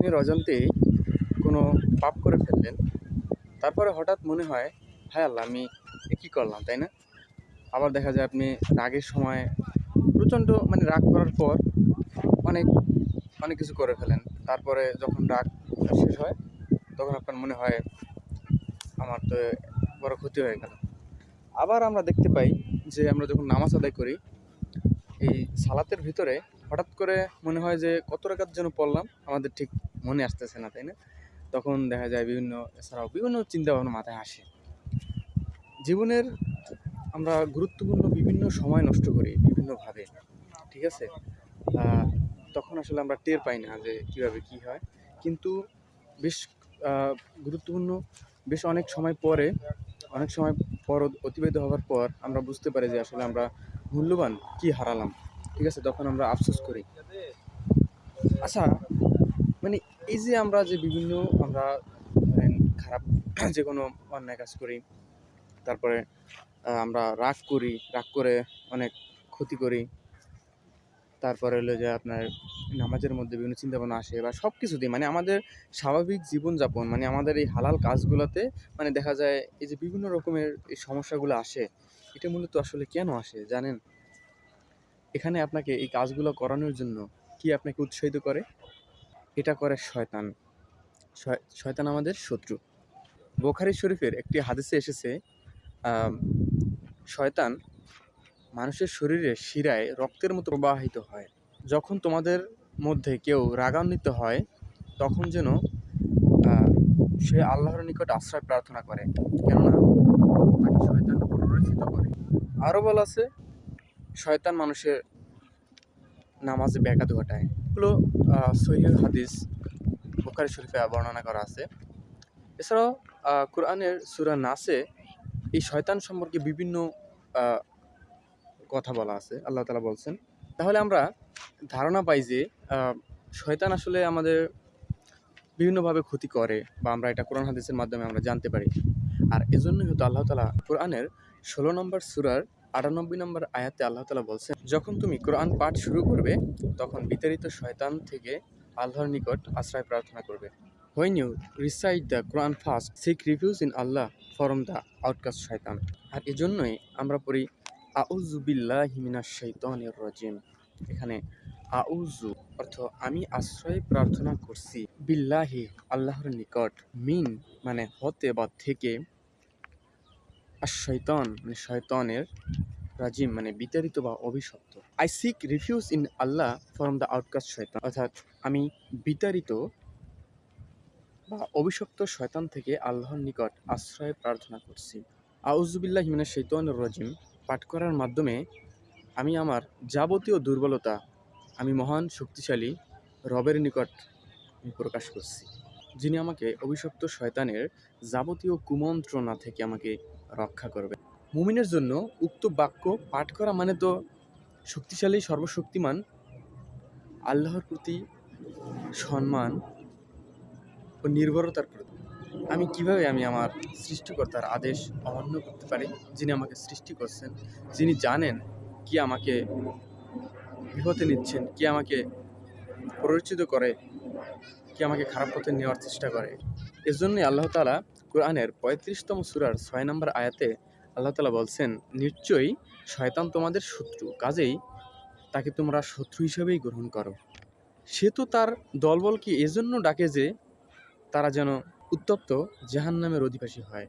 নিজের অজান্তেই কোনো পাপ করে ফেললেন, তারপরে হঠাৎ মনে হয়, হায় আল্লাহ, আমি এ কী করলাম, তাই না? আবার দেখা যায় আপনি রাগের সময় প্রচণ্ড রাগ করার পর অনেক অনেক কিছু করে ফেলেন। তারপরে যখন রাগ শেষ হয় তখন আপনার মনে হয় আমার তো বড় ক্ষতি হয়ে গেল। আবার আমরা দেখতে পাই যে আমরা যখন নামাজ আদায় করি, এই সালাতের ভিতরে হঠাৎ করে মনে হয় যে কত রাকাত যেন পড়লাম আমাদের ঠিক মনে আসতেছে না, তাই না? তখন দেখা যায় এছাড়াও বিভিন্ন চিন্তাভাবনা মাথায় আসে। জীবনের আমরা গুরুত্বপূর্ণ বিভিন্ন সময় নষ্ট করি বিভিন্নভাবে, ঠিক আছে? তখন আসলে আমরা টের পাই না যে কীভাবে কী হয়, কিন্তু বেশ গুরুত্বপূর্ণ অনেক সময় পর অতিবাহিত হওয়ার পর আমরা বুঝতে পারি যে আসলে আমরা মূল্যবান কি হারালাম, ঠিক আছে? তখন আমরা আফসোস করি। আচ্ছা, এই যে আমরা যে বিভিন্ন আমরা খারাপ যে কোনো অন্যায় কাজ করি, তারপরে আমরা রাগ করে অনেক ক্ষতি করি, তারপরে হলো যে আপনার নামাজের মধ্যে বিভিন্ন চিন্তাভাবনা আসে বা সব কিছুতেই আমাদের স্বাভাবিক জীবনযাপন আমাদের এই হালাল কাজগুলোতে দেখা যায় এই যে বিভিন্ন রকমের এই সমস্যাগুলো আসে। এটা মূলত আসলে কেন আসে জানেন? এখানে আপনাকে এই কাজগুলো করানোর জন্য কি আপনাকে উৎসাহিত করে? এটা করে শয়তান। শয়তান আমাদের শত্রু। বুখারী শরীফের একটি হাদিসে এসেছে, শয়তান মানুষের শরীরে শিরায় রক্তের মতো প্রবাহিত হয়। যখন তোমাদের মধ্যে কেউ রাগান্বিত হয় তখন যেন সে আল্লাহর নিকট আশ্রয় প্রার্থনা করে, কেননা তাকে শয়তান প্ররোচিত করে। আরও বলা আছে, শয়তান মানুষের নামাজে ব্যাঘাত ঘটায়। এগুলো সহিহ হাদিস বুখারী শরীফে বর্ণনা করা আছে। এছাড়াও কোরআনের সূরা নাসে এই শয়তান সম্পর্কে বিভিন্ন কথা বলা আছে। আল্লাহ তাআলা বলছেন। তাহলে আমরা ধারণা পাই যে শয়তান আসলে আমাদের বিভিন্নভাবে ক্ষতি করে, বা আমরা এটা কোরআন হাদিসের মাধ্যমে আমরা জানতে পারি। আর এজন্যই হয়তো আল্লাহ তাআলা কোরআনের 16 নম্বর সূরার 98 নম্বর আয়াতে আল্লাহ তাআলা বলছেন, যখন তুমি কোরআন পাঠ শুরু করবে তখন বিতাড়িত শয়তান থেকে আল্লাহর নিকট আশ্রয় প্রার্থনা করবে। When you recite the Quran fast, seek refuge in Allah from the outcast শয়তান। আর এজন্যই আমরা পড়ি আউযু বিল্লাহি মিনাশ শাইতানির রাজিম। এখানে আউযু অর্থ আমি আশ্রয় প্রার্থনা করছি, বিল্লাহি আল্লাহর নিকট, মিন হতে বা থেকে, আর শয়তান শয়তানের, রাজিম বিতাড়িত বা অভিশপ্ত। I seek refuge in Allah from the outcast শয়তান, অর্থাৎ আমি বিতাড়িত বা অভিশপ্ত শয়তান থেকে আল্লাহর নিকট আশ্রয় প্রার্থনা করছি। আউযুবিল্লাহি মিনাশ শাইতানির রাজিম পাঠ করার মাধ্যমে আমি আমার যাবতীয় দুর্বলতা আমি মহান শক্তিশালী রবের নিকট প্রকাশ করছি, যিনি আমাকে অভিশপ্ত শয়তানের যাবতীয় কুমন্ত্রণা থেকে আমাকে রক্ষা করবে। মুমিনের জন্য উক্ত বাক্য পাঠ করা তো শক্তিশালী সর্বশক্তিমান আল্লাহর প্রতি সম্মান ও নির্ভরতার প্রতি। আমি কিভাবে আমার সৃষ্টিকর্তার আদেশ অমান্য করতে পারি, যিনি আমাকে সৃষ্টি করছেন, যিনি জানেন কি আমাকে বিপথে নিচ্ছেন, কি আমাকে প্ররোচিত করে, কি আমাকে খারাপ পথে নেওয়ার চেষ্টা করে। এজন্যই আল্লাহ তাআলা কোরআনের 35তম সূরার 6 নম্বর আয়াতে আল্লাহ তাআলা বলছেন, নিশ্চয়ই শয়তান তোমাদের শত্রু, কাজেই তাকে তোমরা শত্রু হিসেবেই গ্রহণ করো। সে তো তার দলবলকে এজন্য ডাকে যে তারা যেন উত্তপ্ত জাহান্নামের অধিবাসী হয়।